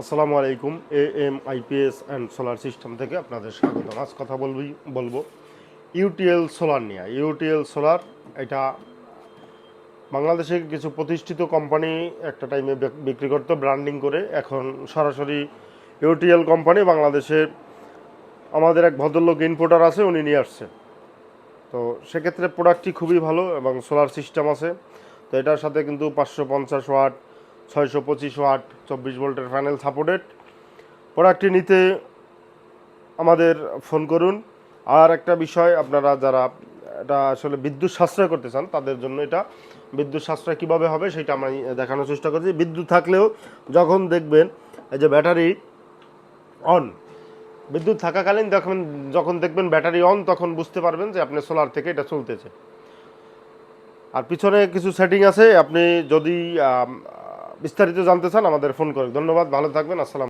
আসসালামু আলাইকুম। AMIPS and solar system থেকে আপনাদের স্বাগতম। আজ কথা বলবো ইউটিএল সোলার নিয়ে। ইউটিএল সোলার এটা বাংলাদেশের কিছু প্রতিষ্ঠিত কোম্পানি একটা টাইমে বিক্রি করতো ব্র্যান্ডিং করে। এখন সরাসরি ইউটিএল কোম্পানি বাংলাদেশে আমাদের এক ভদ্রলোক ইম্পোর্টার আছে, উনি নিয়ে আসছে। তো সেক্ষেত্রে প্রোডাক্টটি খুবই ভালো এবং সোলার সিস্টেম আছে। তো এটার সাথে কিন্তু 550 ওয়াট, 625 ওয়াট, 24 ভোল্টের প্যানেল সাপোর্টেড। প্রোডাক্টটি নিতে আমাদের ফোন করুন। আর একটা বিষয়, আপনারা যারা এটা আসলে বিদ্যুৎ সাশ্রয় করতে চান তাদের জন্য এটা বিদ্যুৎ সাশ্রয় কীভাবে হবে সেটা আমি দেখানোর চেষ্টা করছি। বিদ্যুৎ থাকলেও যখন দেখবেন এই যে ব্যাটারি অন, বিদ্যুৎ থাকাকালীন যখন দেখবেন ব্যাটারি অন, তখন বুঝতে পারবেন যে আপনি সোলার থেকে এটা চলতেছে। আর পিছনে কিছু সেটিং আছে, আপনি যদি বিস্তারিত জানতে চান আমাদের ফোন করুন। ধন্যবাদ, ভালো থাকবেন, আসসালাম।